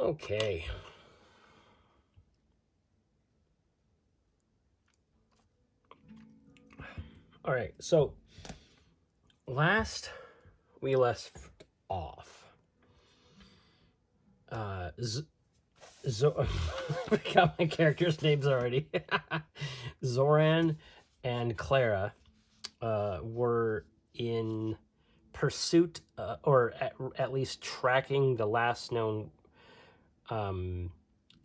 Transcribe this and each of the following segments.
Okay. All right. So last we left off, I forgot my characters' names already. Zoran and Clara were in pursuit, or at least tracking the last known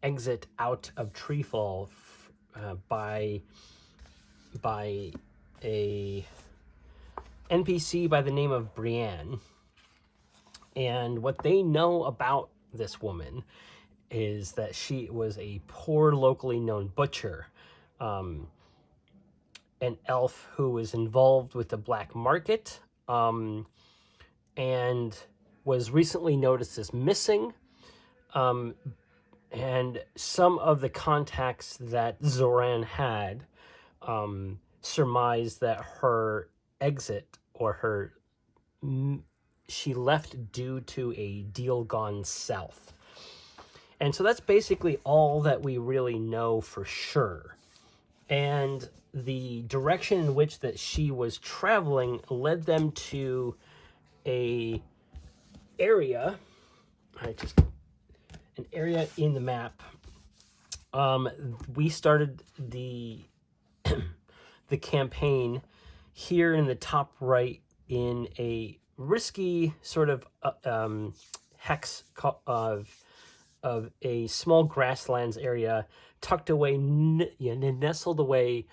exit out of Treefall by a NPC by the name of Brienne. And what they know about this woman is that she was a poor, locally known butcher, an elf who was involved with the black market, and was recently noticed as missing. And some of the contacts that Zoran had surmised that her exit, or she left due to a deal gone south. And so that's basically all that we really know for sure. And the direction in which that she was traveling led them to a area, an area in the map. We started the the campaign here in the top right in a risky sort of hex of a small grasslands area, tucked away, nestled away,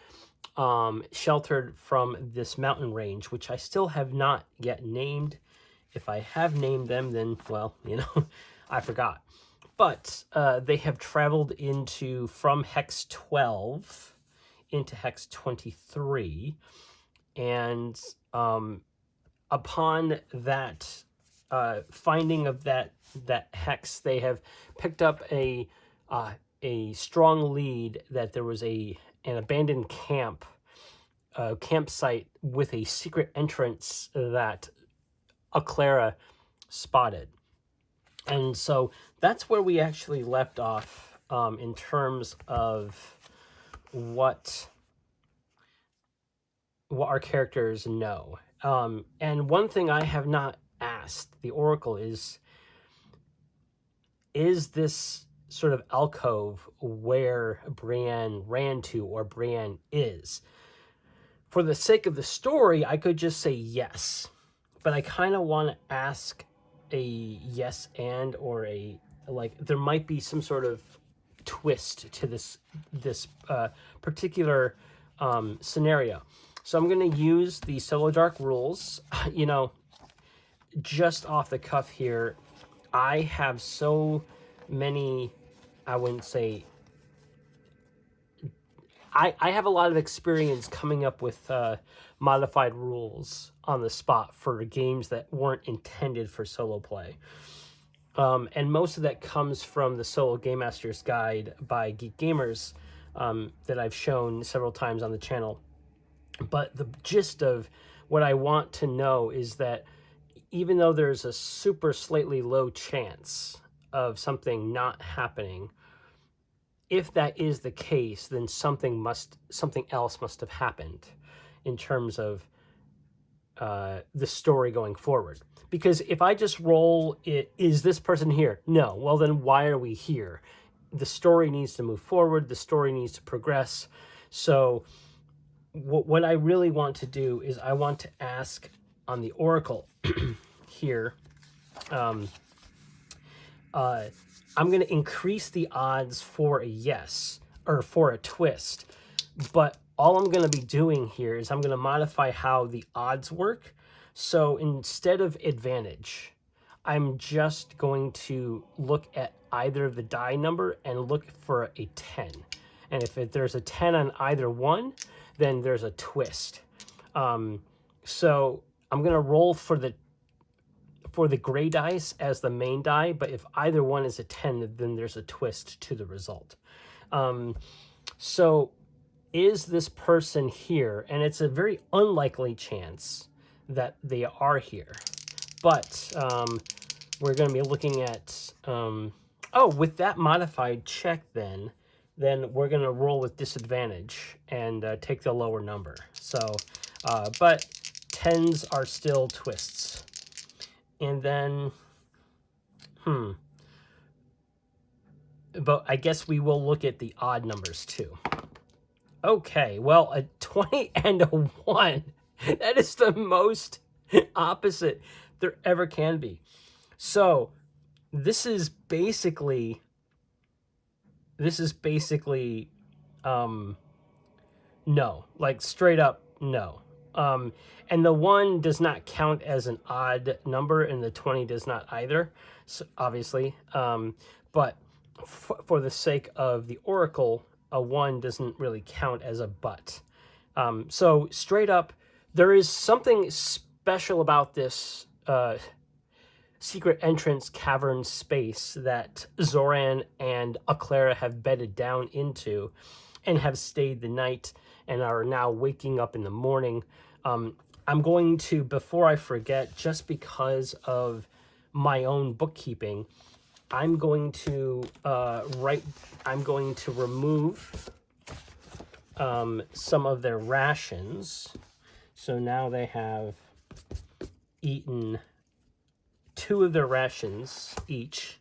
sheltered from this mountain range, which I still have not yet named. If I have named them, then, well, I forgot. But they have traveled from Hex 12 into Hex 23. And upon that finding of that hex, they have picked up a strong lead that there was an abandoned campsite with a secret entrance that Clara spotted. And so that's where we actually left off in terms of what our characters know. And one thing I have not asked the Oracle is this sort of alcove where Brienne ran to, or Brienne is? For the sake of the story, I could just say yes, but I kind of want to ask a yes and, or a, like, there might be some sort of twist to this particular scenario. So I'm going to use the Shadowdark rules. Just off the cuff here, I have so many, I wouldn't say, I have a lot of experience coming up with modified rules on the spot for games that weren't intended for solo play. And most of that comes from the Solo Game Master's Guide by Geek Gamers that I've shown several times on the channel. But the gist of what I want to know is that even though there's a super slightly low chance of something not happening, if that is the case, then something else must have happened in terms of the story going forward. Because if I just roll it, is this person here? No. Well, then why are we here? The story needs to move forward. The story needs to progress. So what I really want to do is I want to ask on the Oracle here, I'm going to increase the odds for a yes, or for a twist. But all I'm going to be doing here is I'm going to modify how the odds work. So instead of advantage, I'm just going to look at either of the die number and look for a 10. And if there's a 10 on either one, then there's a twist. So I'm going to roll for the gray dice as the main die, but if either one is a 10, then there's a twist to the result. So is this person here? And it's a very unlikely chance that they are here. But we're going to be looking at Oh, with that modified check, then we're going to roll with disadvantage and take the lower number. So, but 10s are still twists. And then, but I guess we will look at the odd numbers too. Okay, well, a 20 and a 1. That is the most opposite there ever can be. So, this is basically no, like straight up no. And the 1 does not count as an odd number, and the 20 does not either, so obviously. But for the sake of the Oracle, a 1 doesn't really count as a but. So straight up, there is something special about this secret entrance cavern space that Zoran and Aclara have bedded down into and have stayed the night and are now waking up in the morning. I'm going to, before I forget, just because of my own bookkeeping, I'm going to remove some of their rations. So now they have eaten 2 of their rations each.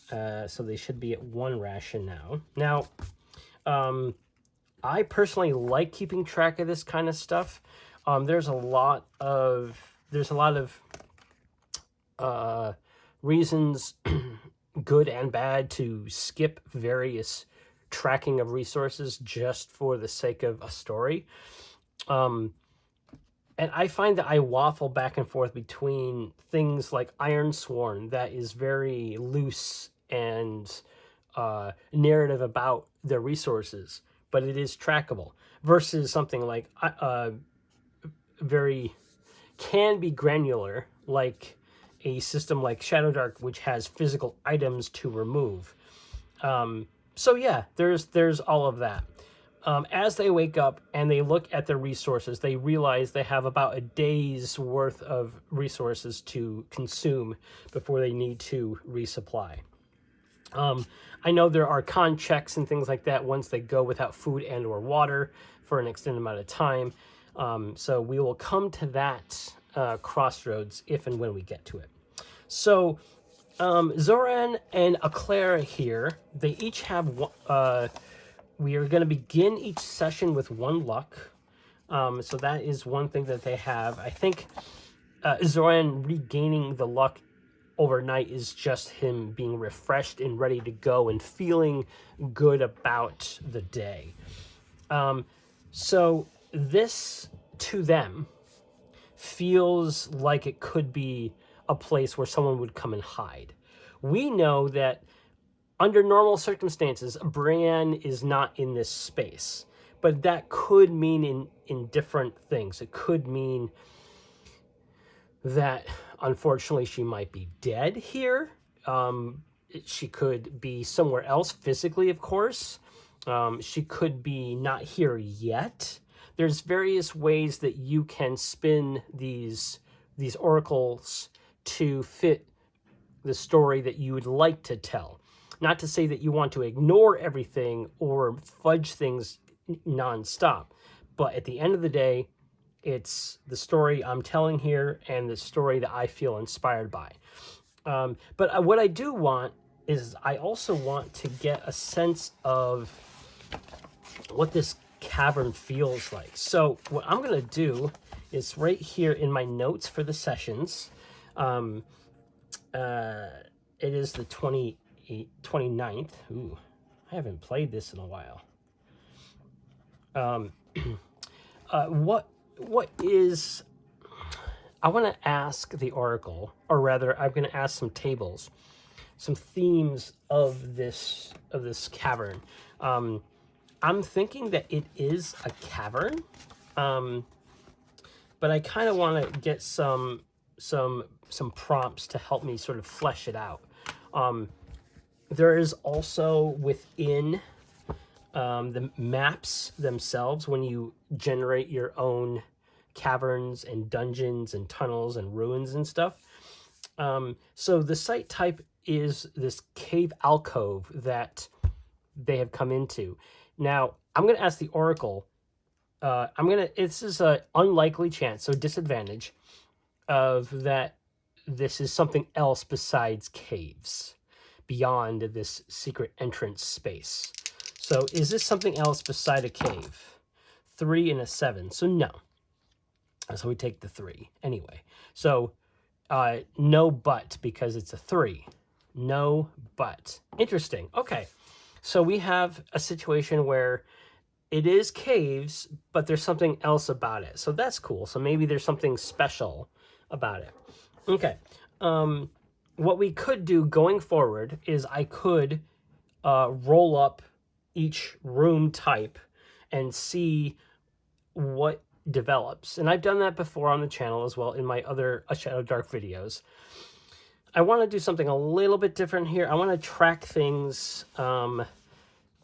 So they should be at 1 ration now. Now, I personally like keeping track of this kind of stuff. There's a lot of reasons, good and bad, to skip various tracking of resources just for the sake of a story. And I find that I waffle back and forth between things like Ironsworn, that is very loose and narrative about their resources, but it is trackable, versus something like very can be granular, like a system like Shadowdark, which has physical items to remove. So yeah, there's all of that. As they wake up and they look at their resources, they realize they have about a day's worth of resources to consume before they need to resupply. I know there are con checks and things like that once they go without food and or water for an extended amount of time. So we will come to that crossroads if and when we get to it. So Zoran and Aclara here, they each have we are going to begin each session with 1 luck. So that is one thing that they have. I think Zoran regaining the luck overnight is just him being refreshed and ready to go and feeling good about the day. So this, to them, feels like it could be a place where someone would come and hide. We know that under normal circumstances, Brienne is not in this space, but that could mean in different things. It could mean that, unfortunately, she might be dead here. She could be somewhere else physically, of course. She could be not here yet. There's various ways that you can spin these oracles to fit the story that you would like to tell. Not to say that you want to ignore everything or fudge things nonstop, but at the end of the day, it's the story I'm telling here and the story that I feel inspired by. But what I do want is I also want to get a sense of what this cavern feels like. So what I'm going to do is right here in my notes for the sessions. It is the 29th. Ooh, I haven't played this in a while. What is... I want to ask the Oracle, or rather, I'm going to ask some tables, some themes of this cavern. I'm thinking that it is a cavern, but I kind of want to get some prompts to help me sort of flesh it out. There is also within the maps themselves, when you generate your own caverns and dungeons and tunnels and ruins and stuff. So the site type is this cave alcove that they have come into. Now, I'm going to ask the Oracle. This is an unlikely chance, so disadvantage, of that this is something else besides caves, beyond this secret entrance space. So is this something else beside a cave? 3 and a 7. So no. So we take the 3 anyway. So no but, because it's a 3. No but. Interesting. Okay. So we have a situation where it is caves, but there's something else about it. So that's cool. So maybe there's something special about it. Okay. What we could do going forward is I could roll up each room type and see what develops. And I've done that before on the channel as well in my other Shadowdark videos. I want to do something a little bit different here. I want to track things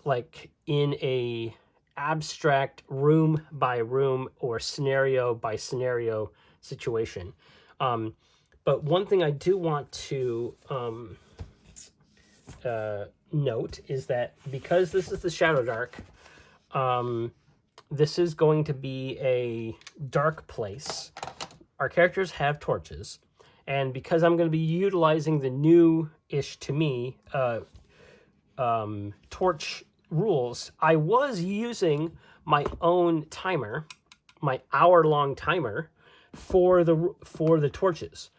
like in a abstract room by room or scenario by scenario situation. But one thing I do want to note is that because this is the Shadowdark, this is going to be a dark place. Our characters have torches, and because I'm going to be utilizing the new-ish to me torch rules, I was using my own timer, my hour-long timer for the torches,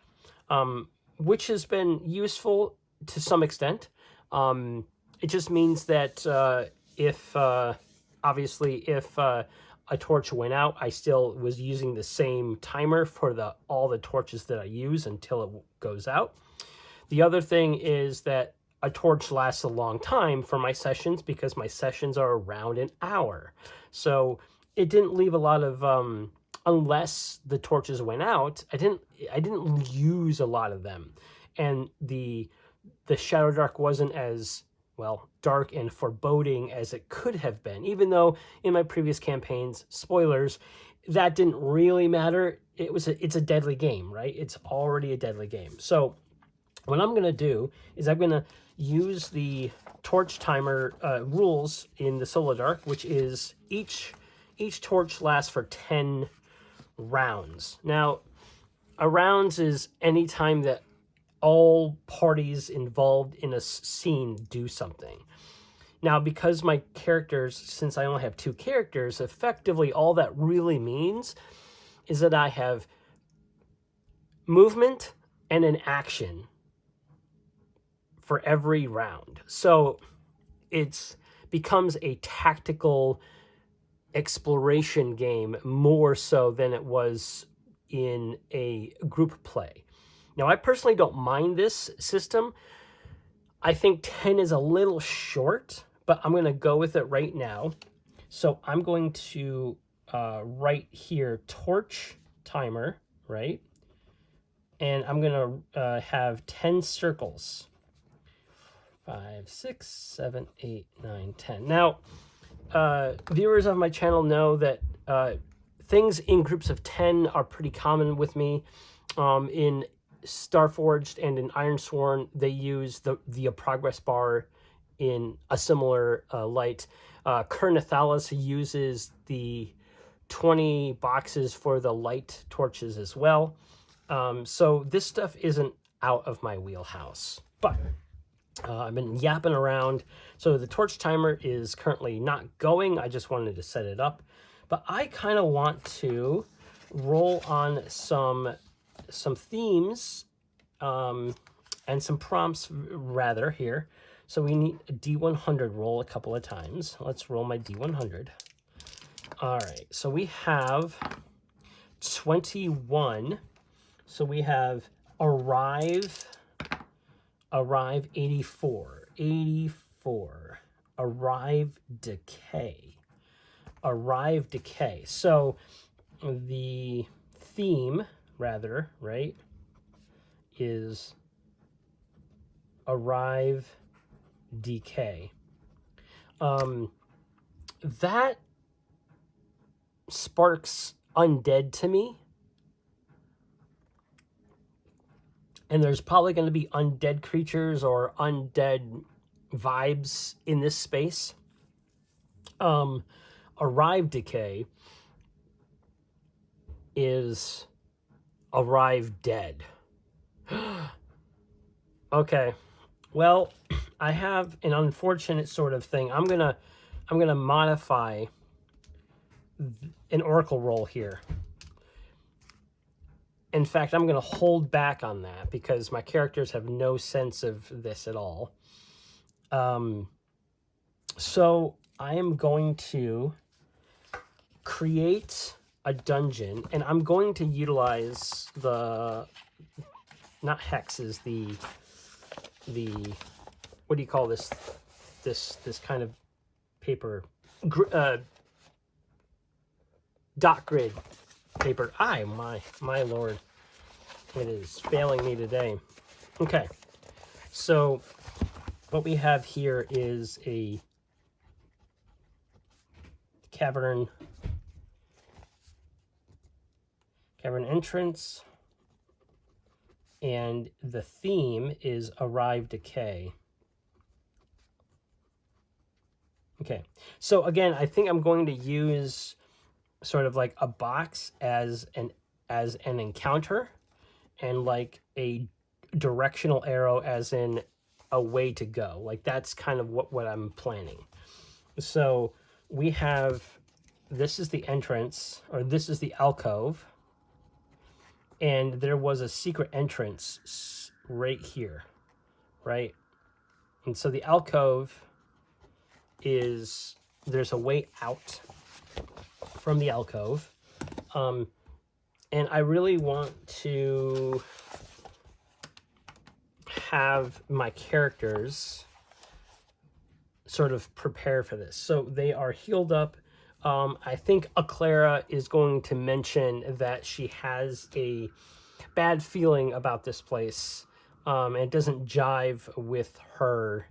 which has been useful to some extent. It just means that if a torch went out, I still was using the same timer for all the torches that I use until it goes out. The other thing is that a torch lasts a long time for my sessions because my sessions are around an hour. So it didn't leave a lot of unless the torches went out, I didn't use a lot of them. And the Shadowdark wasn't as dark and foreboding as it could have been, even though in my previous campaigns, spoilers, that didn't really matter. It's a deadly game, right? It's already a deadly game. So what I'm going to do is I'm going to use the torch timer rules in the Solo Dark, which is each torch lasts for 10 rounds. Now, a rounds is any time that all parties involved in a scene do something. Now, because my characters, since I only have 2 characters, effectively all that really means is that I have movement and an action for every round. So it becomes a tactical exploration game more so than it was in a group play. Now, I personally don't mind this system. I think 10 is a little short, but I'm going to go with it right now. So I'm going to write here torch timer, right? And I'm going to have 10 circles. 5, 6, 7, 8, 9, 10. Now, viewers of my channel know that things in groups of 10 are pretty common with me. In Starforged and in Ironsworn, they use the progress bar in a similar light. Kernathalis uses the 20 boxes for the light torches as well. So this stuff isn't out of my wheelhouse, but I've been yapping around. So the torch timer is currently not going. I just wanted to set it up, but I kind of want to roll on some themes and some prompts rather here. So we need a D100 roll a couple of times. Let's roll my D100. All right, so we have 21. So we have arrive 84, arrive decay. So the theme rather, right, is arrive decay. That sparks undead to me. and there's probably going to be undead creatures or undead vibes in this space. Arrive decay is arrive dead. Okay, well, I have an unfortunate sort of thing. I'm gonna modify an oracle roll here. In fact, I'm gonna hold back on that because my characters have no sense of this at all. So I am going to create a dungeon, and I'm going to utilize the, not hexes, the what do you call this kind of paper, dot grid paper. My lord, it is failing me today. Okay, so what we have here is a cavern entrance, and the theme is arrive decay. Okay, so again, I think I'm going to use sort of like a box as an encounter, and like a directional arrow as in a way to go. Like that's kind of what I'm planning. So we have, this is the entrance, or this is the alcove, and there was a secret entrance right here, right? And so the alcove is, there's a way out from the alcove. And I really want to have my characters sort of prepare for this. So they are healed up. I think Aclara is going to mention that she has a bad feeling about this place. And it doesn't jive with her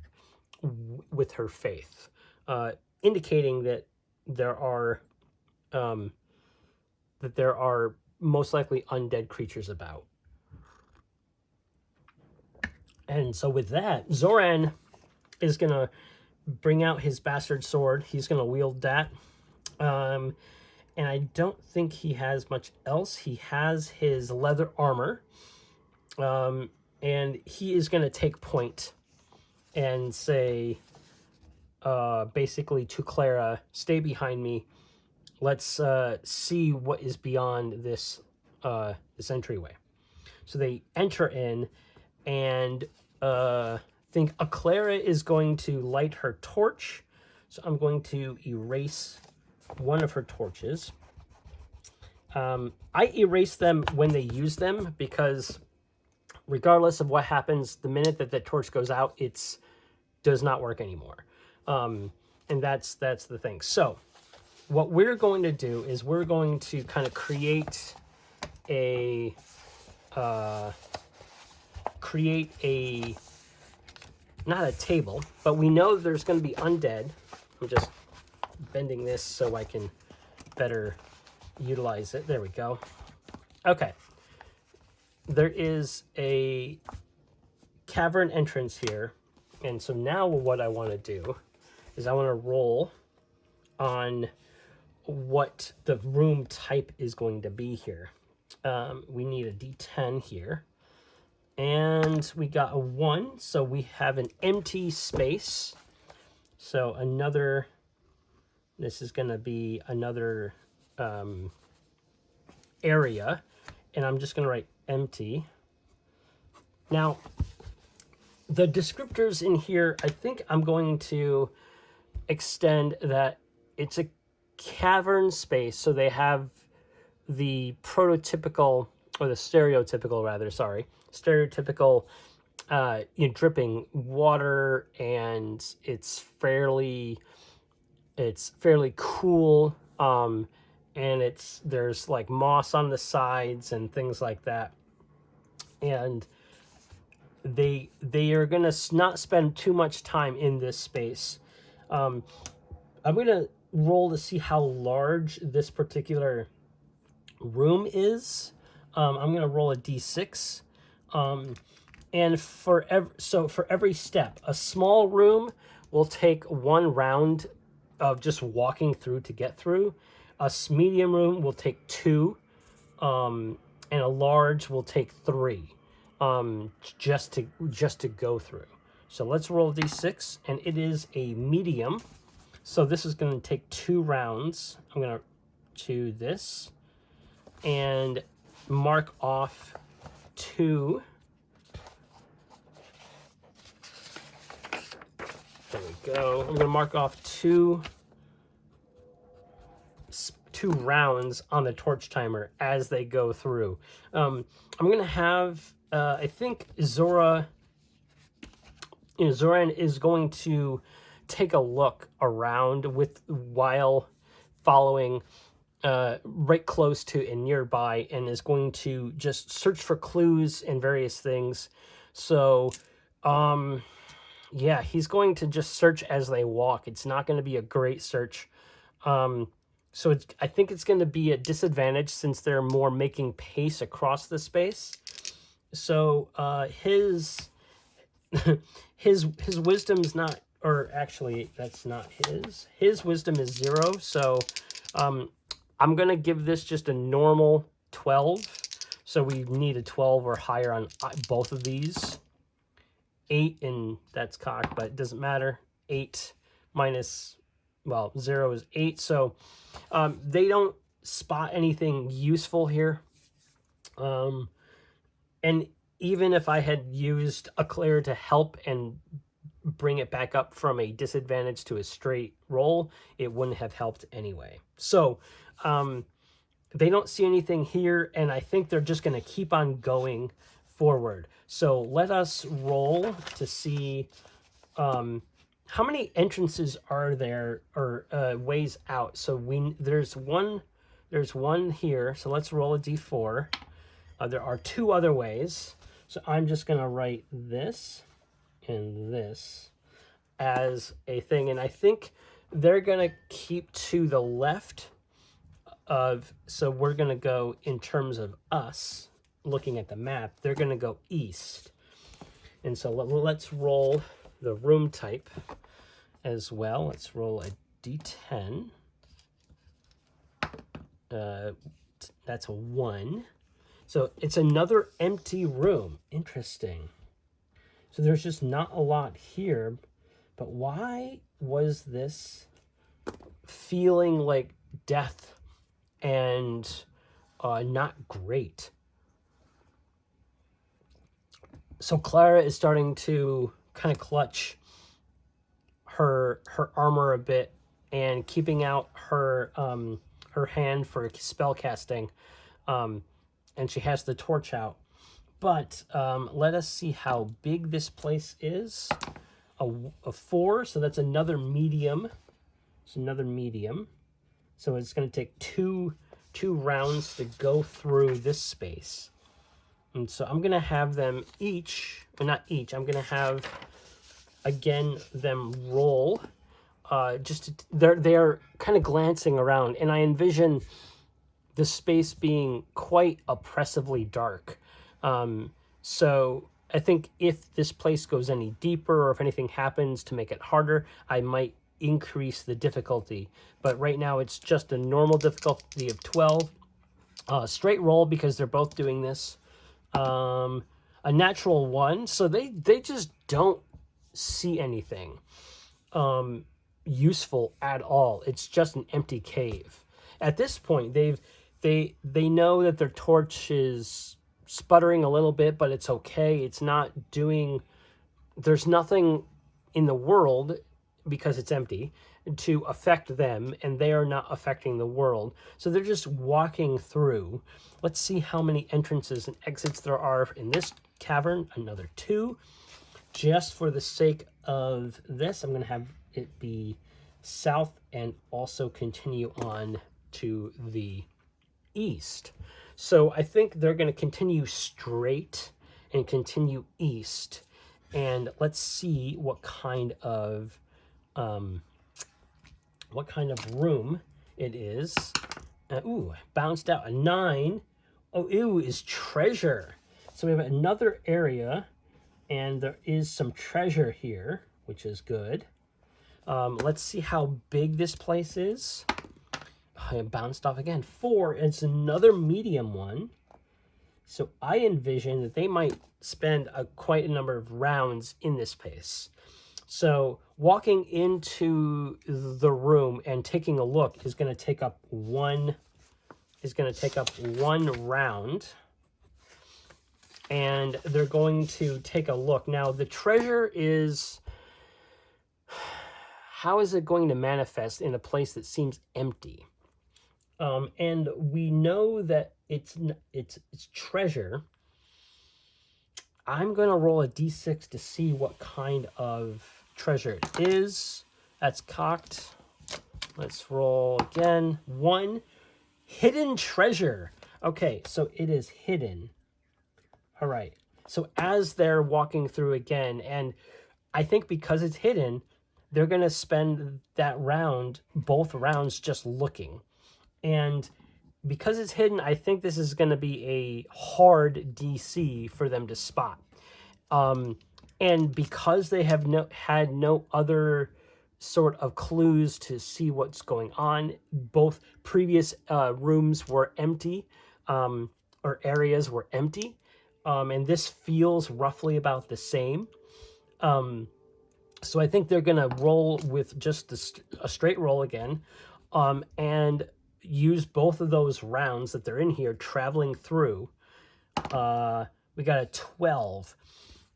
faith, indicating that there are most likely undead creatures about. And so with that, Zoran is going to bring out his bastard sword. He's going to wield that. And I don't think he has much else. He has his leather armor. And he is going to take point and say, basically to Clara, stay behind me. Let's see what is beyond this entryway. So they enter in, and I think Aclara is going to light her torch. So I'm going to erase one of her torches. I erase them when they use them, because regardless of what happens, the minute that the torch goes out, it does not work anymore. And that's the thing. So what we're going to do is we're going to kind of create a not a table, but we know there's going to be undead. I'm just bending this so I can better utilize it. There we go. Okay. There is a cavern entrance here. And so now what I want to do is I want to roll on what the room type is going to be here. We need a D10 here. And we got a 1, so we have an empty space. So this is going to be another area. And I'm just going to write empty. Now, the descriptors in here, I think I'm going to extend that it's a cavern space. So they have the prototypical, or the stereotypical rather, stereotypical dripping water, and it's fairly cool, and there's like moss on the sides and things like that, and they are gonna not spend too much time in this space. I'm gonna roll to see how large this particular room is. I'm gonna roll a d6. And for every step, a small room will take 1 round of just walking through to get through. A medium room will take 2, and a large will take 3, just to go through. So let's roll d6, and it is a medium. So this is going to take 2 rounds. I'm going to do this and mark off 2. There we go. I'm going to mark off 2 rounds on the torch timer as they go through. I'm going to have, I think Zoran is going to take a look around while following right close to and nearby, and is going to just search for clues and various things. So, yeah, he's going to just search as they walk. It's not going to be a great search. So I think it's going to be a disadvantage since they're more making pace across the space. So his wisdom's not, or actually that's not his. His wisdom is 0. So I'm going to give this just a normal 12. So we need a 12 or higher on both of these. 8, and that's cocked, but it doesn't matter. 8 minus, well, 0 is 8. So they don't spot anything useful here. And even if I had used a clear to help and bring it back up from a disadvantage to a straight roll, it wouldn't have helped anyway. So they don't see anything here, and I think they're just going to keep on going forward. So let us roll to see how many entrances are there, or ways out. So there's one here. So let's roll a d4. There are 2 other ways. So I'm just going to write this and this as a thing. And I think they're going to keep to the left of, so we're going to go in terms of us looking at the map. They're going to go east. And so let's roll the room type as well. Let's roll a d10. That's a 1. So it's another empty room. Interesting. So there's just not a lot here. But why was this feeling like death and not great? So Clara is starting to kind of clutch her armor a bit and keeping out her hand for spell casting. And she has the torch out. But let us see how big this place is. A 4, so that's another medium. It's another medium. So it's going to take two rounds to go through this space. And so I'm going to have them each, or not each, I'm going to have, again, them roll. They're kind of glancing around, and I envision the space being quite oppressively dark. So I think if this place goes any deeper, or if anything happens to make it harder, I might increase the difficulty. But right now it's just a normal difficulty of 12. Straight roll, because they're both doing this. A natural 1, so they just don't see anything useful at all. It's just an empty cave. At this point, they know that their torch is sputtering a little bit, but it's okay. It's not doing, there's nothing in the world, because it's empty, to affect them, and they are not affecting the world. So they're just walking through. Let's see how many entrances and exits there are in this cavern. Another 2. Just for the sake of this, I'm going to have it be south and also continue on to the east. So I think they're going to continue straight and continue east. And let's see what kind of room it is. Ooh, bounced out a 9. Oh, ew, is treasure. So we have another area, and there is some treasure here, which is good. Let's see how big this place is. I bounced off again. 4, it's another medium one. So I envision that they might spend quite a number of rounds in this place. So walking into the room and taking a look is going to take up one round. And they're going to take a look. Now the treasure is, how is it going to manifest in a place that seems empty? And we know that it's treasure. I'm going to roll a d6 to see what kind of treasure it is. That's cocked. Let's roll again. 1. Hidden treasure. Okay, so it is hidden. All right. So as they're walking through again, and I think because it's hidden, they're going to spend that round, both rounds, just looking. And because it's hidden, I think this is going to be a hard DC for them to spot. And because they have had no other sort of clues to see what's going on, both previous rooms were empty, or areas were empty, and this feels roughly about the same. So I think they're going to roll with just a straight roll again, and use both of those rounds that they're in here traveling through. We got a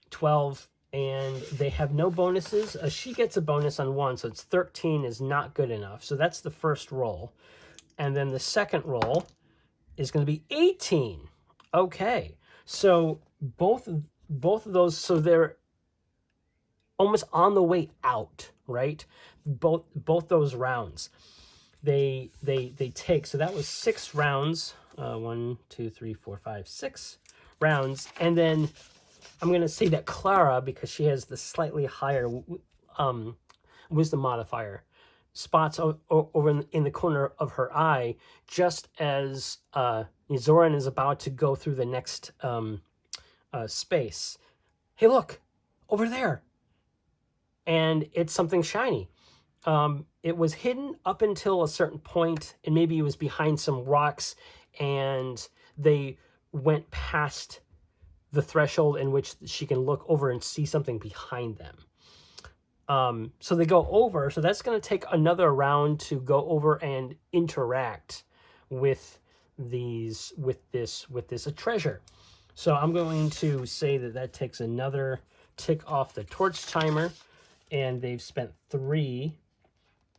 12, and they have no bonuses. She gets a bonus on 1, so it's 13 is not good enough. So that's the first roll. And then the second roll is going to be 18. Okay, so both of those, so they're almost on the way out, right? Both those rounds. They take, so that was 6 rounds. 1, 2, 3, 4, 5, 6 rounds. And then I'm going to say that Clara, because she has the slightly higher wisdom modifier, spots over in the corner of her eye, just as Zoran is about to go through the next space. Hey, look, over there. And it's something shiny. It was hidden up until a certain point, and maybe it was behind some rocks, and they went past the threshold in which she can look over and see something behind them. So they go over, so that's going to take another round to go over and interact with this treasure. So I'm going to say that takes another tick off the torch timer, and they've spent 3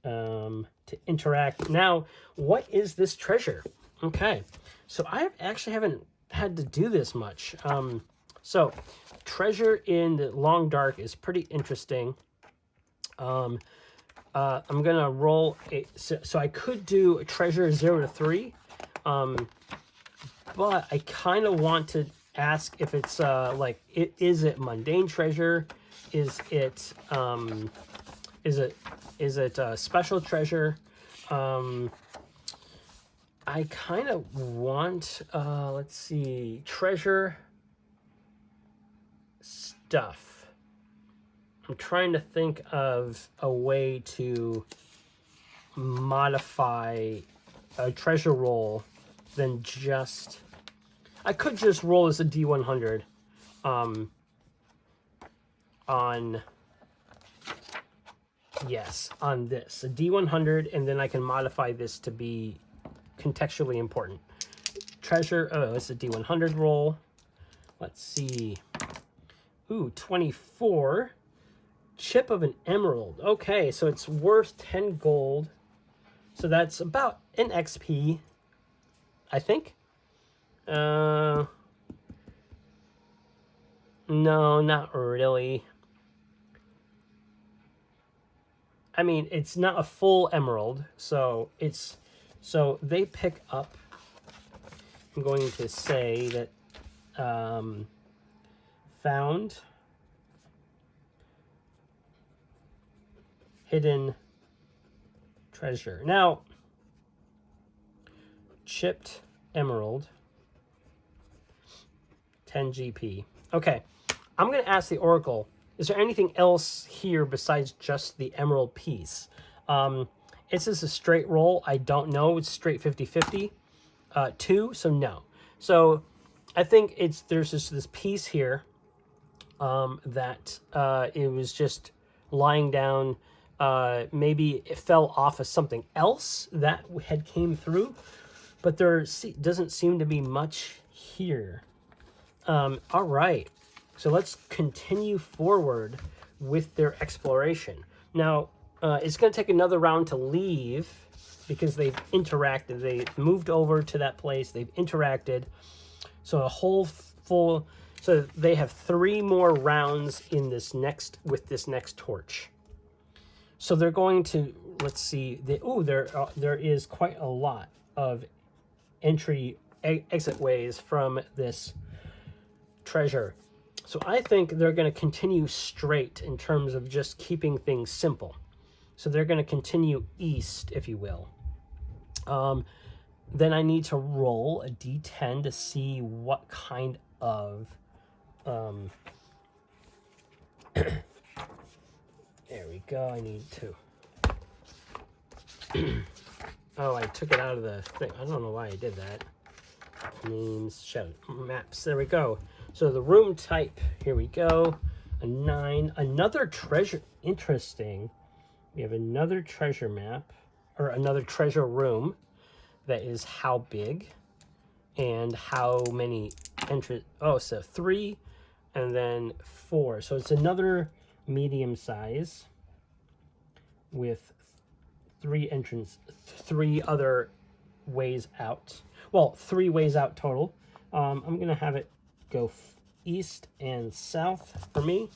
to interact. Now, what is this treasure? Okay, so I actually haven't had to do this much. So treasure in the long dark is pretty interesting. I'm gonna roll so I could do a treasure 0 to 3, but I kind of want to ask if it's is it mundane treasure? Is it special treasure? I kind of want, let's see, treasure stuff. I'm trying to think of a way to modify a treasure roll than just, I could just roll as a D100 on, yes, on this, a D100, and then I can modify this to be contextually important. Treasure, oh, it's a D100 roll. Let's see. Ooh, 24. Chip of an emerald. Okay, so it's worth 10 gold. So that's about an XP, I think. No, not really. I mean, it's not a full emerald, so it's, so they pick up, I'm going to say that found hidden treasure. Now, chipped emerald. 10 GP. Okay, I'm going to ask the Oracle, is there anything else here besides just the emerald piece? Is this a straight roll? I don't know. It's straight 50-50. 2, so no. So I think there's just this piece here that it was just lying down. Maybe it fell off of something else that had came through, but there doesn't seem to be much here. All right, so let's continue forward with their exploration. Now, it's going to take another round to leave because they've interacted. They moved over to that place. They've interacted. So a whole full... So they have 3 more rounds in this next torch. So they're going to... Let's see. There is quite a lot of exit ways from this treasure. So I think they're going to continue straight in terms of just keeping things simple. So they're going to continue east, if you will. Then I need to roll a d10 to see what kind of... there we go. I need to... Oh, I took it out of the thing. I don't know why I did that. Names, show, maps. There we go. So the room type, here we go. A 9. Another treasure. Interesting. We have another treasure map, or another treasure room that is how big and how many entries. Oh, so 3 and then 4. So it's another medium size with 3 other ways out. Well, 3 ways out total. I'm going to have it go east and south for me.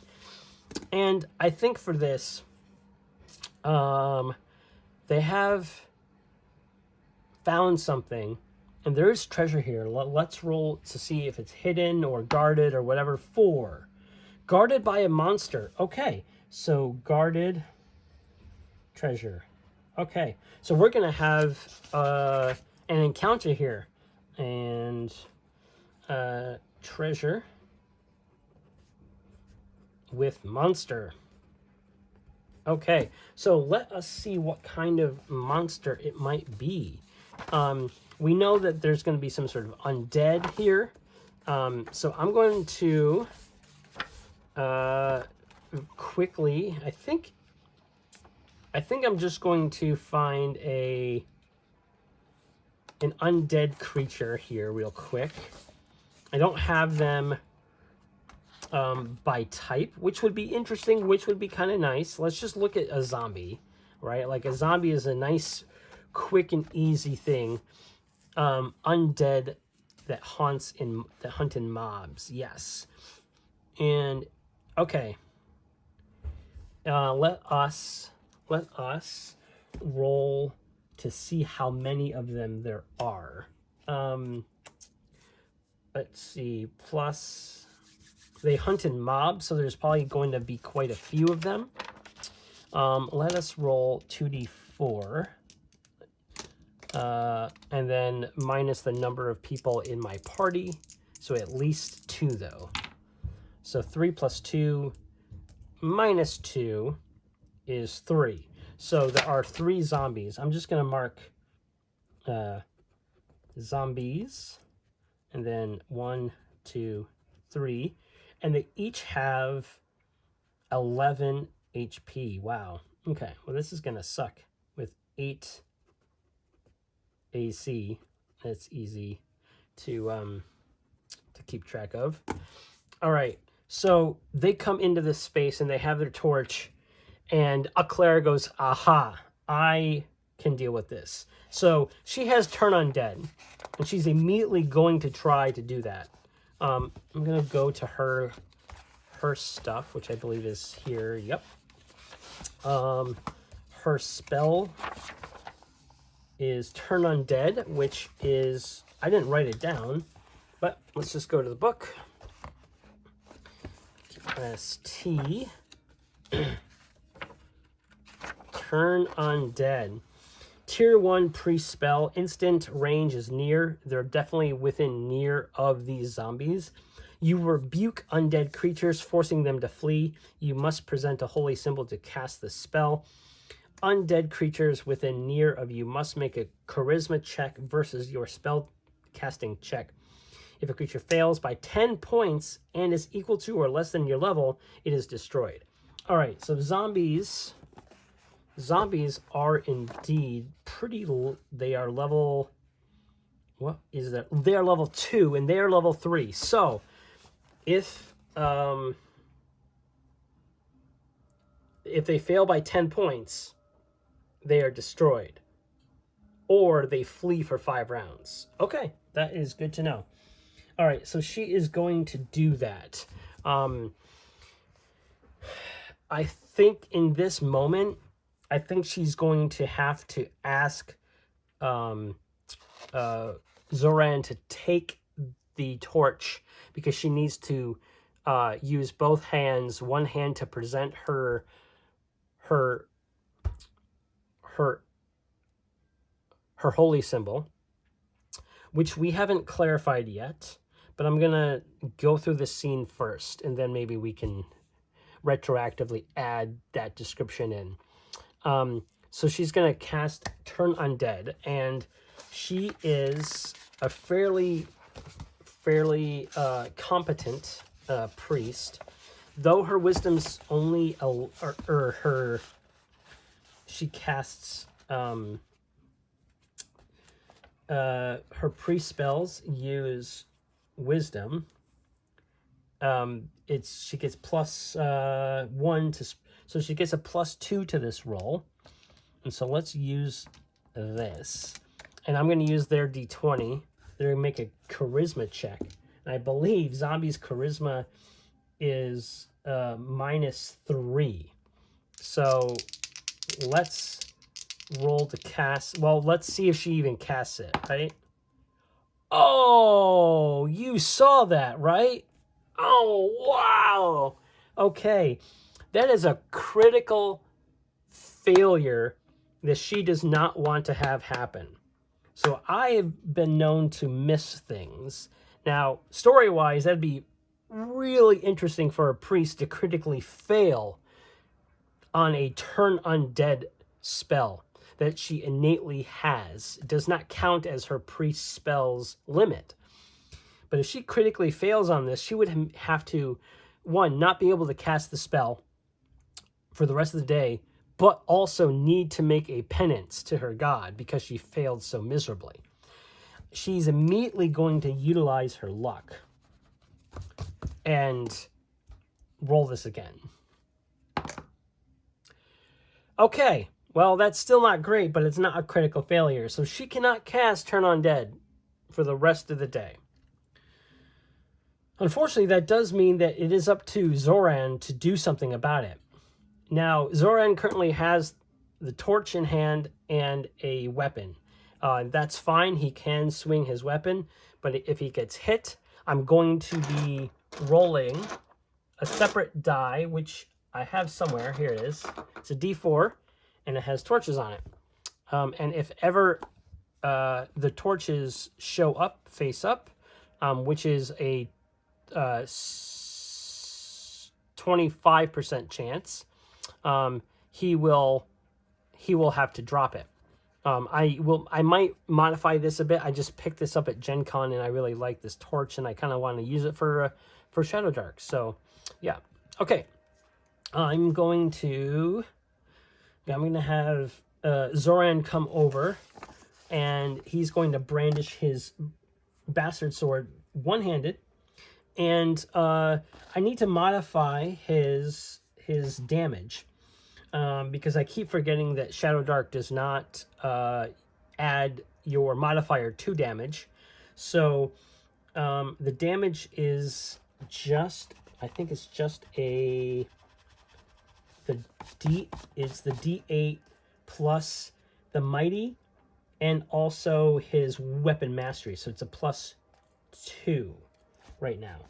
And I think for this, they have found something, and there is treasure here. Let's roll to see if it's hidden or guarded or whatever. 4. Guarded by a monster. Okay, so guarded treasure. Okay, so we're going to have an encounter here. And treasure with monster. Okay, so let us see what kind of monster it might be. We know that there's going to be some sort of undead here. So I'm going to quickly, I think I'm just going to find an undead creature here real quick. I don't have them by type, which would be interesting, which would be kind of nice. Let's just look at a zombie, right? Like a zombie is a nice, quick and easy thing. Undead that hunt in mobs, yes. And okay, let us roll to see how many of them there are. Let's see, plus they hunt in mobs, so there's probably going to be quite a few of them. Let us roll 2d4. And then minus the number of people in my party. So at least 2, though. So 3 plus 2 minus 2 is 3. So there are 3 zombies. I'm just going to mark zombies. And then 1, 2, 3. And they each have 11 HP. Wow. Okay. Well, this is going to suck with 8 AC. That's easy to keep track of. All right. So they come into this space and they have their torch. And Aclaire goes, aha, I can deal with this. So she has turn undead. And she's immediately going to try to do that. I'm going to go to her stuff, which I believe is here. Yep. Her spell is turn undead, which is, I didn't write it down, but let's just go to the book. Press T. Turn undead. Tier 1 pre-spell. Instant range is near. They're definitely within near of these zombies. You rebuke undead creatures, forcing them to flee. You must present a holy symbol to cast the spell. Undead creatures within near of you must make a charisma check versus your spell casting check. If a creature fails by 10 points and is equal to or less than your level, it is destroyed. All right, so zombies are indeed pretty. They are level. What is that? They are level 2 and they are level 3. So if they fail by 10 points, they are destroyed, or they flee for 5 rounds. Okay, that is good to know. All right, so she is going to do that. I think in this moment, I think she's going to have to ask Zoran to take the torch, because she needs to use both hands. One hand to present her holy symbol, which we haven't clarified yet, but I'm gonna go through the scene first, and then maybe we can retroactively add that description in. So she's gonna cast Turn Undead, and she is a fairly competent priest, though her wisdom's only she casts her priest spells use wisdom. She gets plus 1 to, so she gets a plus 2 to this roll. And so let's use this, and I'm going to use their d20. They're going to make a charisma check, and I believe zombies' charisma is -3. So let's roll to cast. Well, let's see if she even casts it, right? Oh, you saw that, right? Oh, wow. Okay. That is a critical failure that she does not want to have happen. So I have been known to miss things. Now, story-wise, that'd be really interesting for a priest to critically fail on a Turn Undead spell that she innately has. It does not count as her priest spell's limit. But if she critically fails on this, she would have to, 1, not be able to cast the spell for the rest of the day, but also need to make a penance to her god because she failed so miserably. She's immediately going to utilize her luck and roll this again. Okay, well, that's still not great, but it's not a critical failure. So she cannot cast Turn Undead for the rest of the day. Unfortunately, that does mean that it is up to Zoran to do something about it. Now, Zoran currently has the torch in hand and a weapon. That's fine. He can swing his weapon, but if he gets hit, I'm going to be rolling a separate die, which I have somewhere. Here it is. It's a D4, and it has torches on it. And if ever the torches show up, face up, which is a 25% chance, he will have to drop it. I might modify this a bit. I just picked this up at Gen Con, and I really like this torch, and I kind of want to use it for Shadowdark. So, yeah. Okay. I'm going to have Zoran come over, and he's going to brandish his bastard sword one-handed, and I need to modify his damage. Because I keep forgetting that Shadowdark does not add your modifier to damage. So the damage is just, I think it's just it's the D8 plus the mighty and also his weapon mastery. So it's a +2 right now.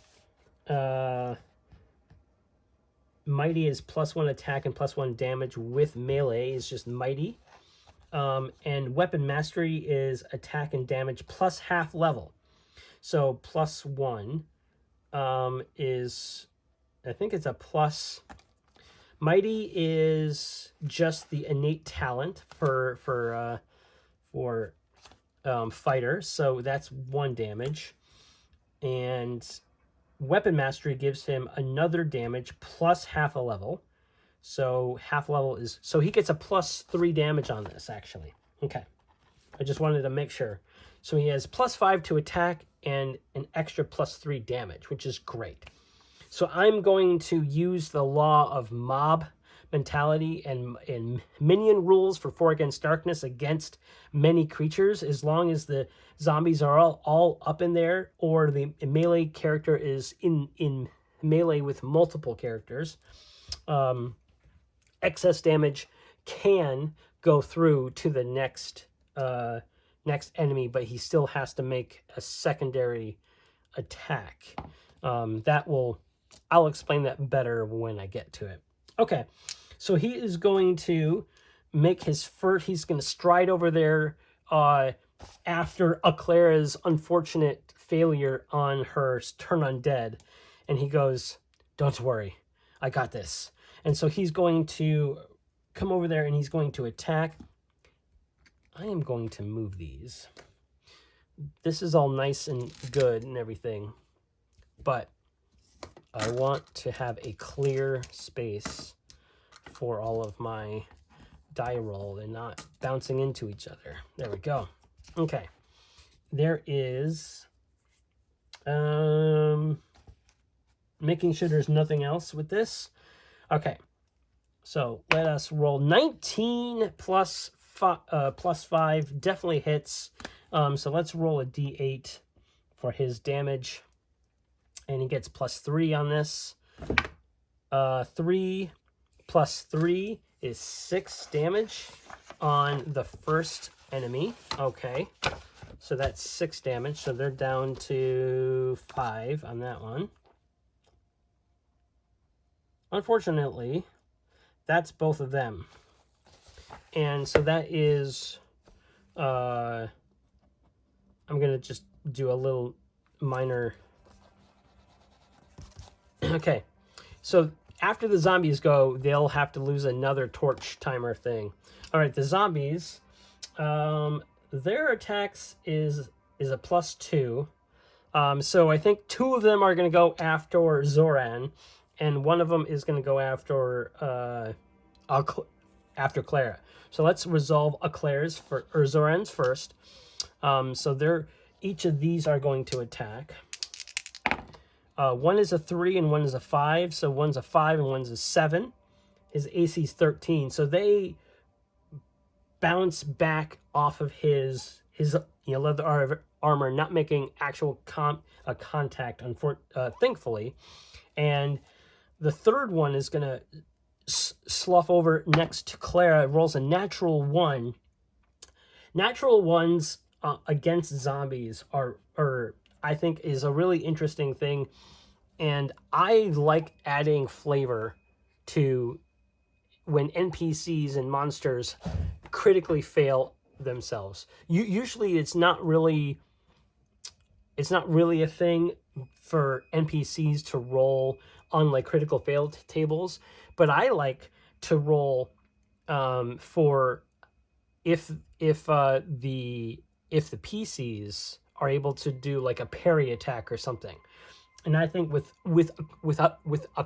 Mighty is +1 attack and +1 damage with melee is just mighty. And weapon mastery is attack and damage plus half level. So +1. is, I think it's a plus. Mighty is just the innate talent for fighter, so that's 1 damage. And weapon mastery gives him another damage plus half a level. So half level is, so he gets a +3 damage on this, actually. Okay. I just wanted to make sure. So he has +5 to attack and an extra +3 damage, which is great. So I'm going to use the law of mob mentality and minion rules for 4 Against Darkness against many creatures, as long as the zombies are all up in there, or the melee character is in melee with multiple characters. Excess damage can go through to the next enemy, but he still has to make a secondary attack. I'll explain that better when I get to it. Okay, so he is going to make his first. He's going to stride over there after Aclara's unfortunate failure on her turn undead, and he goes, "Don't worry, I got this." And so he's going to come over there and he's going to attack. I am going to move these. This is all nice and good and everything, but I want to have a clear space for all of my die roll and not bouncing into each other. There we go. Okay. There is making sure there's nothing else with this. Okay. So let us roll 19 plus 5 definitely hits. So let's roll a d8 for his damage. And he gets +3 on this. 3 plus 3 is 6 damage on the first enemy. Okay. So that's 6 damage. So they're down to 5 on that one. Unfortunately, that's both of them. And so that is... I'm going to just do a little minor... Okay, so after the zombies go, they'll have to lose another torch timer thing. All right, the zombies, their attacks is a +2. So I think 2 of them are going to go after Zoran, and 1 of them is going to go after Clara. So let's resolve Clara's or Zoran's first. So each of these are going to attack. 1 is a 3 and 1 is a 5. So one's a 5 and one's a 7. His AC is 13. So they bounce back off of his leather armor, not making actual contact, thankfully. And the third one is going to slough over next to Clara. It rolls a natural 1. Natural 1s against zombies are I think is a really interesting thing, and I like adding flavor to when NPCs and monsters critically fail themselves. Usually it's not really a thing for NPCs to roll on like critical fail tables, but I like to roll for if the PCs are able to do like a parry attack or something. And I think with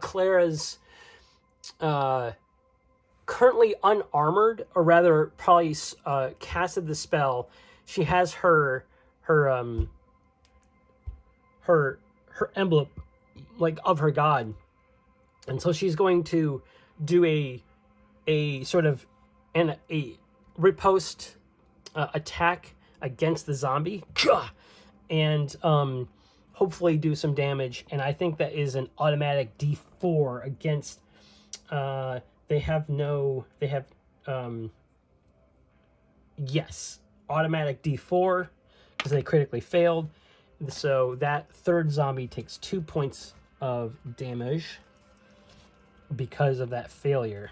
Clara's currently unarmored, or rather probably casted the spell, she has her emblem like of her god, and so she's going to do a sort of a riposte attack against the zombie, and hopefully do some damage. And I think that is an automatic D4 against yes, automatic D4 because they critically failed. So that third zombie takes 2 points of damage because of that failure.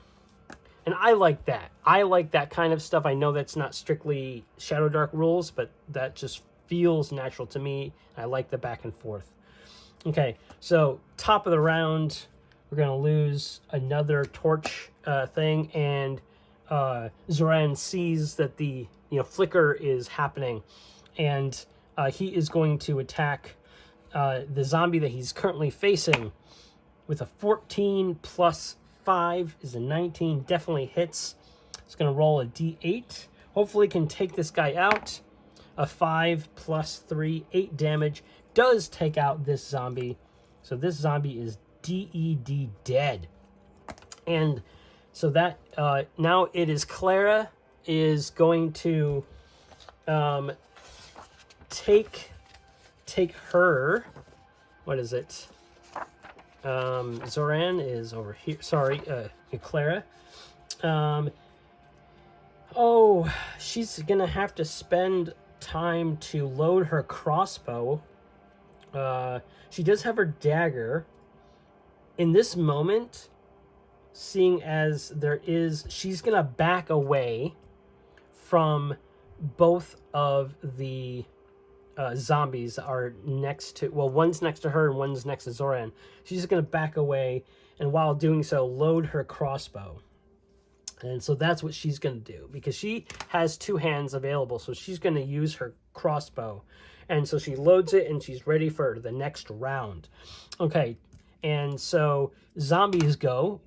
And I like that. I like that kind of stuff. I know that's not strictly Shadowdark rules, but that just feels natural to me. I like the back and forth. Okay, so top of the round, we're going to lose another torch thing, and Zoran sees that the flicker is happening, and he is going to attack the zombie that he's currently facing with a 14 plus 5 is a 19, definitely hits. It's going to roll a d8. Hopefully can take this guy out. A 5 plus 3, 8 damage does take out this zombie. So this zombie is DED dead. And so that now it is Clara is going to take her. What is it? Zoran is over here. Sorry, Clara. Oh, she's gonna have to spend time to load her crossbow. She does have her dagger. In this moment, seeing as she's gonna back away from both of the zombies are next to, well, one's next to her and one's next to Zoran. She's just going to back away, and while doing so, load her crossbow. And so that's what she's going to do, because she has 2 hands available, so she's going to use her crossbow. And so she loads it, and she's ready for the next round. Okay, and so zombies go.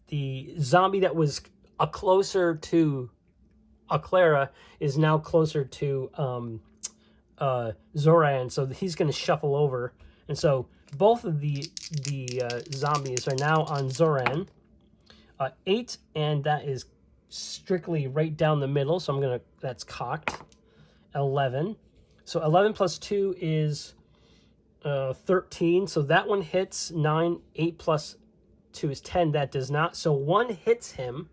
The zombie that was closer to Clara is now closer to Zoran, so he's going to shuffle over, and so both of the zombies are now on Zoran. 8, and that is strictly right down the middle, so that's cocked. 11, so 11 plus 2 is 13, so that one hits. 9, 8 plus 2 is 10, that does not, so 1 hits him,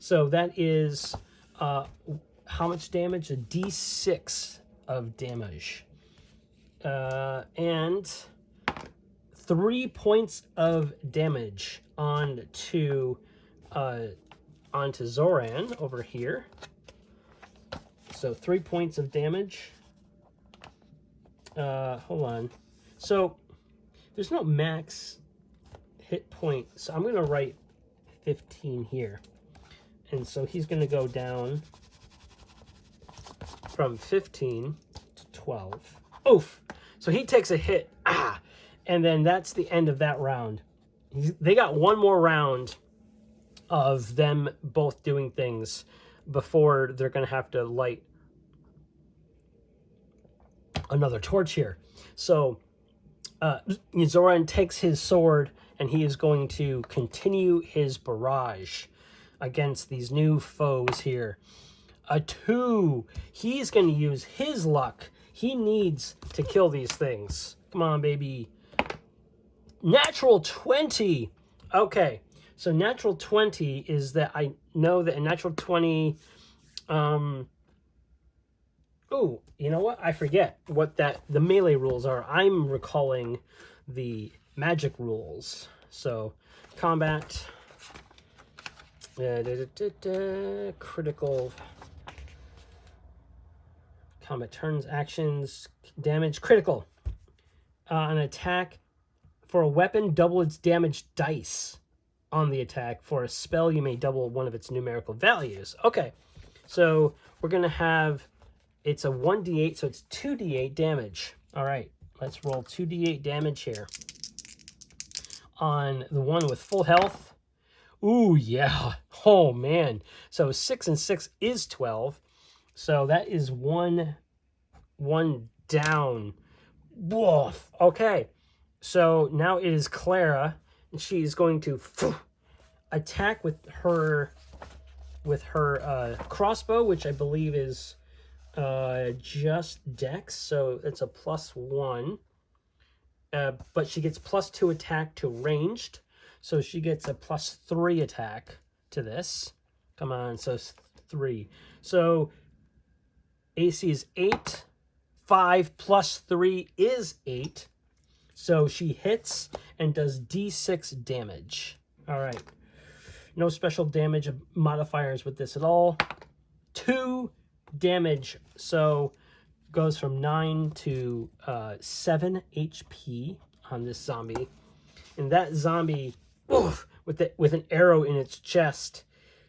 so that is how much damage? A d6 of damage, and 3 points of damage onto Zoran over here. So 3 points of damage. Hold on. So there's no max hit point, so I'm gonna write 15 here, and so he's gonna go down from 15 to 12. Oof! So he takes a hit. And then that's the end of that round. They got one more round of them both doing things before they're going to have to light another torch here. So Zoran takes his sword, and he is going to continue his barrage against these new foes here. A 2. He's going to use his luck. He needs to kill these things. Come on, baby. Natural 20. Okay, so natural 20 is that I know that a natural 20... oh, you know what? I forget what the melee rules are. I'm recalling the magic rules. So, combat... critical... Combat turns, actions, damage, critical. An attack for a weapon, double its damage dice on the attack. For a spell, you may double one of its numerical values. Okay, so we're going to have, it's a 1d8, so it's 2d8 damage. All right, let's roll 2d8 damage here. On the one with full health. Ooh, yeah. Oh, man. So 6 and 6 is 12. So that is one down. Woof. Okay. So now it is Clara, and she is going to attack with her crossbow, which I believe is just dex, so it's a +1. But she gets +2 attack to ranged, so she gets a +3 attack to this. Come on, so 3. So AC is 8. 5 plus 3 is 8. So she hits and does d6 damage. All right. No special damage modifiers with this at all. 2 damage. So goes from 9 to 7 HP on this zombie. And that zombie, oof, with an arrow in its chest,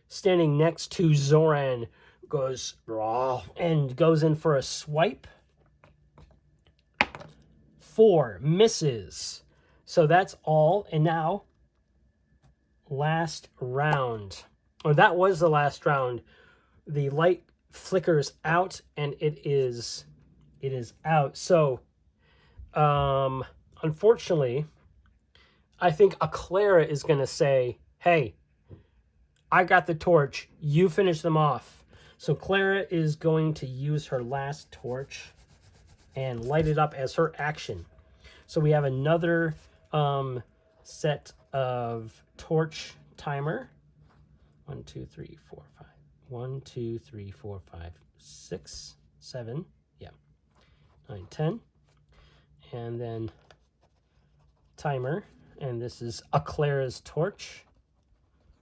standing next to Zoran, goes raw and goes in for a swipe. 4 misses. So that's all. And now, last round. Or that was the last round. The light flickers out, and it is out. So, unfortunately, I think Clara is going to say, hey, I got the torch. You finish them off. So Clara is going to use her last torch and light it up as her action. So we have another set of torch timer. 1, 2, 3, 4, 5. 1, 2, 3, 4, 5, 6, 7. Yeah. 9, 10. And then timer. And this is Clara's torch.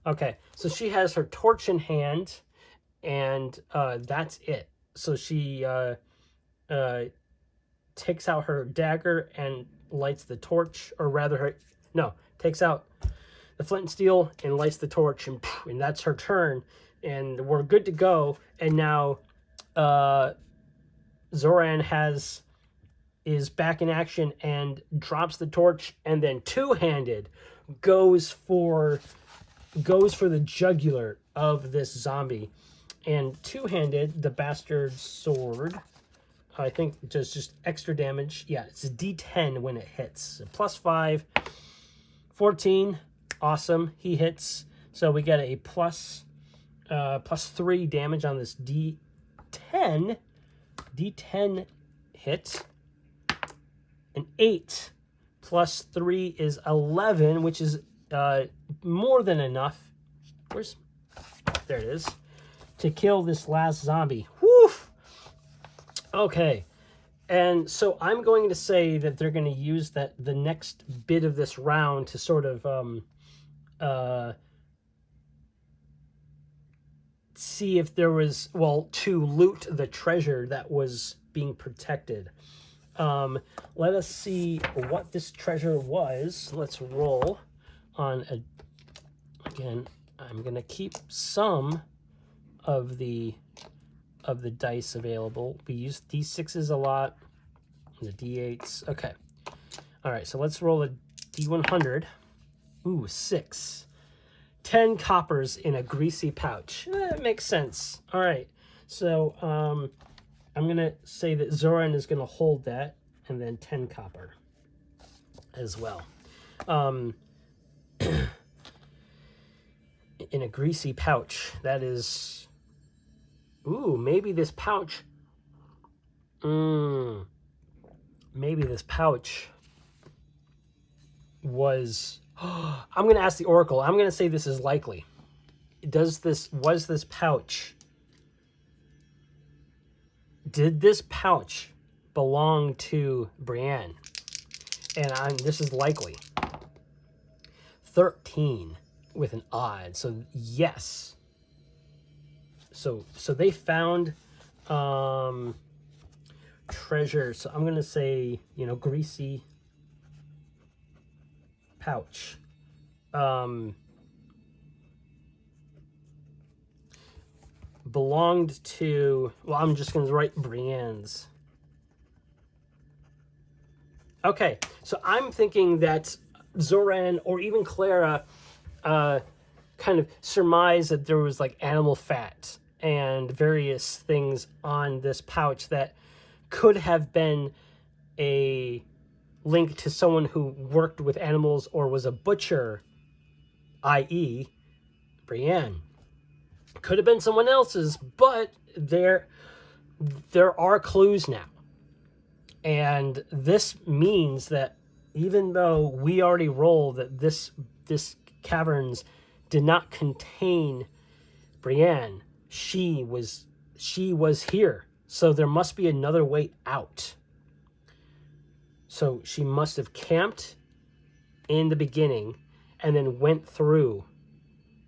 Okay, so she has her torch in hand, and that's it. So she takes out her dagger and lights the torch, or rather, takes out the flint and steel and lights the torch, and that's her turn. And we're good to go. And now Zoran is back in action and drops the torch, and then two-handed goes for the jugular of this zombie. And two-handed, the bastard sword, I think, does just extra damage. Yeah, it's a D10 when it hits. +5, 14. Awesome, he hits. So we get a plus 3 damage on this D10. D10 hit. An 8 plus 3 is 11, which is more than enough. There it is. To kill this last zombie. Whew! Okay. And so I'm going to say that they're going to use the next bit of this round to sort of see if there was, to loot the treasure that was being protected. Let us see what this treasure was. Let's roll on again, I'm going to keep some of the dice available. We use D6s a lot, the D8s. Okay. All right, so let's roll a D100. Ooh, 6. 10 coppers in a greasy pouch. That makes sense. All right. So, I'm going to say that Zoran is going to hold that, and then 10 copper as well. In a greasy pouch. That is... Ooh, maybe this pouch... Maybe this pouch was... I'm going to ask the Oracle. I'm going to say this is likely. Was this pouch... Did this pouch belong to Brienne? And this is likely. 13 with an odd. So yes. So they found treasure. So I'm gonna say, greasy pouch. Belonged to, I'm just going to write Brienne's. Okay, so I'm thinking that Zoran or even Clara kind of surmised that there was like animal fat and various things on this pouch that could have been a link to someone who worked with animals or was a butcher, i.e. Brienne. Could have been someone else's, but there are clues now. And this means that even though we already rolled that this caverns did not contain Brienne, she was here. So there must be another way out. So she must have camped in the beginning and then went through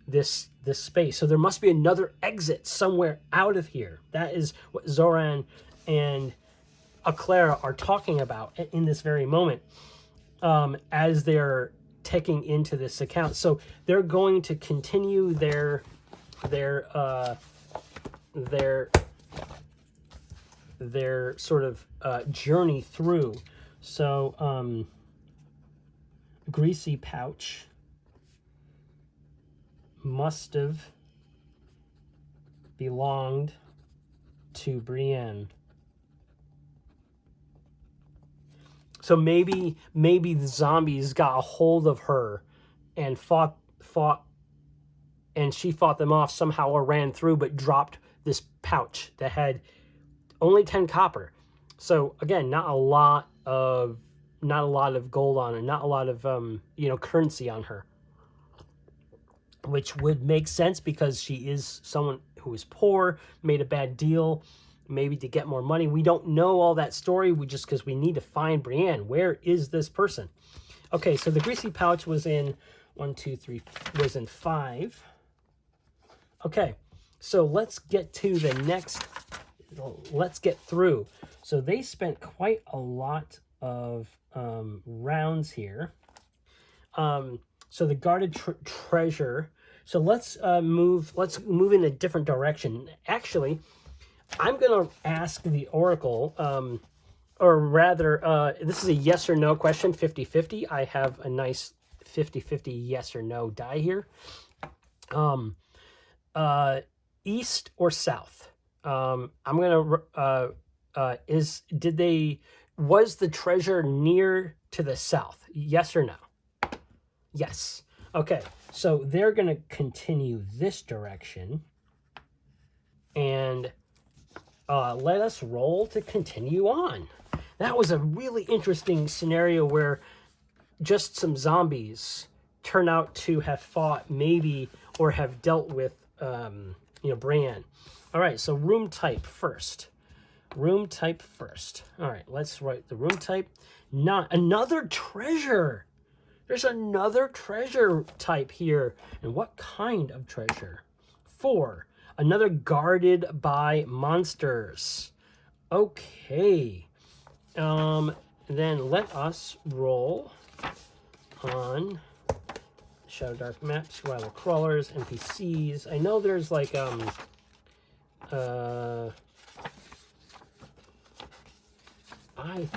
this space. So there must be another exit somewhere out of here. That is what Zoran and Clara are talking about in this very moment, as they're taking into this account. So they're going to continue their sort of journey through. So Greasy Pouch must have belonged to Brienne. So maybe the zombies got a hold of her and fought, and she fought them off somehow, or ran through, but dropped this pouch that had only 10 copper. So again, not a lot of gold on her, not a lot of currency on her, which would make sense because she is someone who is poor, made a bad deal, maybe to get more money. We don't know all that story. Because we need to find Brienne. Where is this person? Okay, so the Greasy Pouch was in 5. Okay, so let's get to the next. Let's get through. So they spent quite a lot of rounds here. So the guarded treasure. So let's move in a different direction. Actually, I'm going to ask the Oracle, or rather, this is a yes or no question, 50-50. I have a nice 50-50 yes or no die here. East or south? I'm going to, was the treasure near to the south? Yes or no? Yes. Okay, so they're going to continue this direction. And let us roll to continue on. That was a really interesting scenario where just some zombies turn out to have fought maybe or have dealt with Brienne. All right, so room type first. All right, let's write the room type. Not another treasure. There's another treasure type here. And what kind of treasure? 4. Another guarded by monsters. Okay. Then let us roll on Shadowdark maps, survival crawlers, NPCs. I know there's like I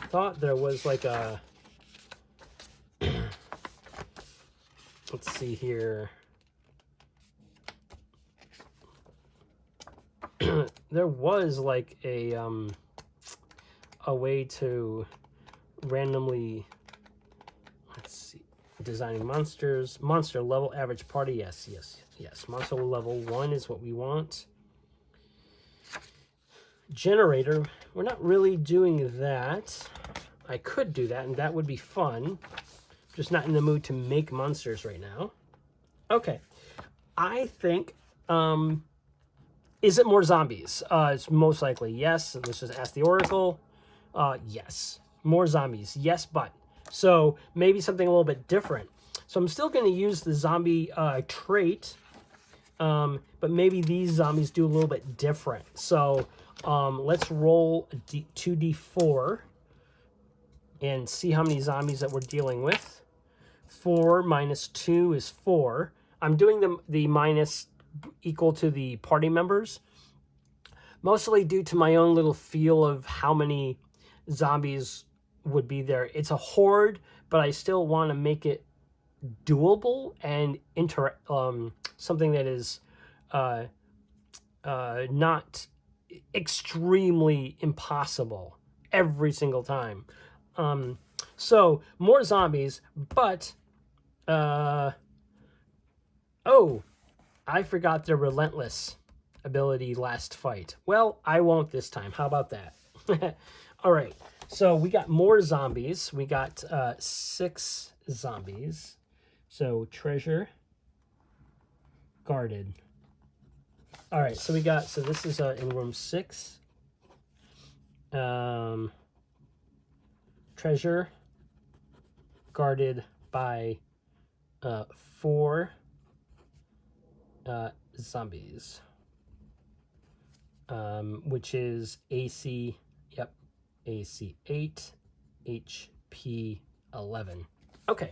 thought there was like a let's see here. There was like a way to randomly, let's see, designing monsters, monster level, average party. Yes. Monster level 1 is what we want. Generator, we're not really doing that. I could do that, and that would be fun. Just not in the mood to make monsters right now. Okay, I think, is it more zombies? It's most likely yes. Let's just ask the Oracle. Yes. More zombies. Yes, but. So maybe something a little bit different. So I'm still going to use the zombie trait, but maybe these zombies do a little bit different. So let's roll 2d4 and see how many zombies that we're dealing with. 4 minus 2 is 4. I'm doing the minus equal to the party members, mostly due to my own little feel of how many zombies would be there. It's a horde, but I still want to make it doable and something that is not extremely impossible every single time. So more zombies, but I forgot their relentless ability last fight. Well, I won't this time. How about that? All right. So we got more zombies. We got 6 zombies. So treasure, guarded. All right. So this is in room 6. Treasure, guarded by 4 zombies, which is AC. Yep. AC 8, HP 11. Okay.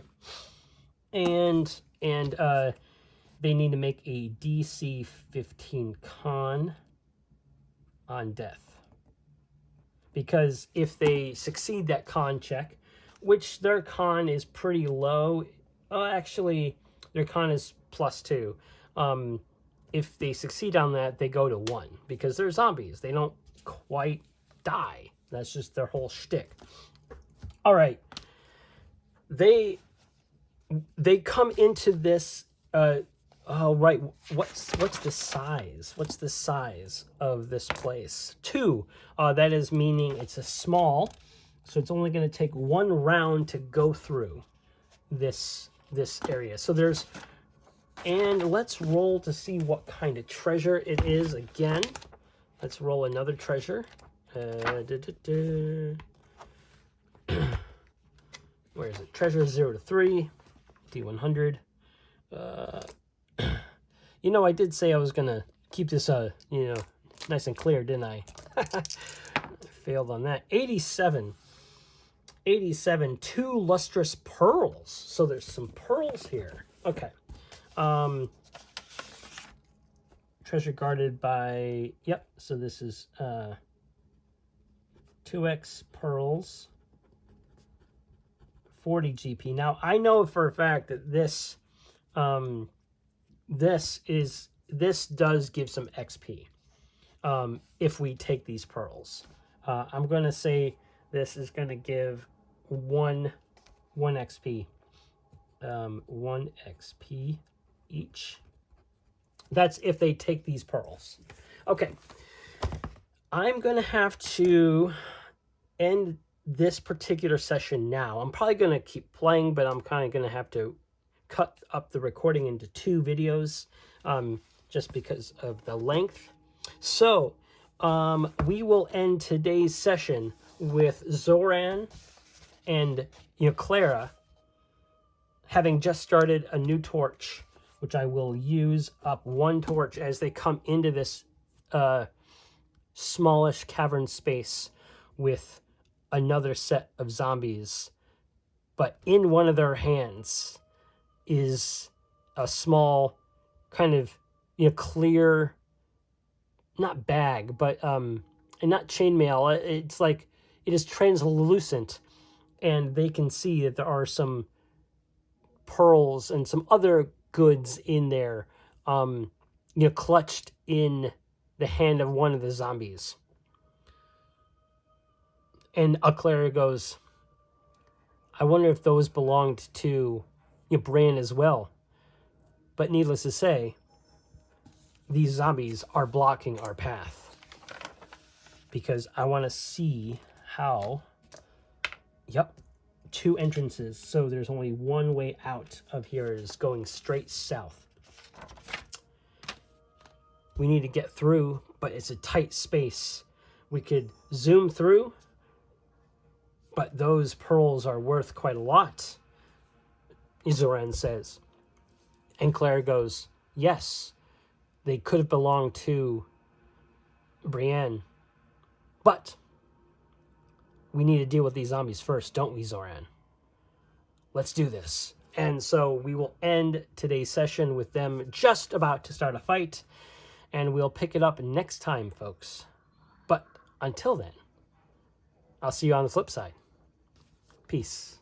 And they need to make a DC 15 con on death. Because if they succeed that con check, which their con is pretty low, actually their con is +2. If they succeed on that, they go to 1 because they're zombies. They don't quite die. That's just their whole shtick. All right. They come into this. Oh right. What's the size? What's the size of this place? 2. That is meaning it's a small, so it's only going to take 1 round to go through this area. So there's, and let's roll to see what kind of treasure it is again. Let's roll another treasure. Where is it? Treasure 0 to 3, D100. You know, I did say I was gonna keep this, nice and clear, didn't I? Failed on that. 87. 87. 2 lustrous pearls. So there's some pearls here. Okay. Treasure guarded by, yep. So this is 2x pearls. 40 GP. Now I know for a fact that this does give some XP if we take these pearls. I'm going to say this is going to give 1 XP. 1 XP each. That's if they take these pearls. Okay. I'm going to have to end this particular session now. I'm probably going to keep playing, but I'm kind of going to have to cut up the recording into 2 videos just because of the length. So we will end today's session with Zoran and Clara having just started a new torch, which I will use up 1 torch as they come into this smallish cavern space with another set of zombies. But in one of their hands is a small kind of clear, not bag, but and not chainmail. It's like it is translucent, and they can see that there are some pearls and some other goods in there, clutched in the hand of one of the zombies. And Clara goes, I wonder if those belonged to Bran as well. But needless to say, these zombies are blocking our path. Because I want to see how... Yep, 2 entrances. So there's only 1 way out of here. It is going straight south. We need to get through, but it's a tight space. We could zoom through, but those pearls are worth quite a lot, Zoran says. And Claire goes, yes, they could have belonged to Brienne. But we need to deal with these zombies first, don't we, Zoran? Let's do this. And so we will end today's session with them just about to start a fight. And we'll pick it up next time, folks. But until then, I'll see you on the flip side. Peace.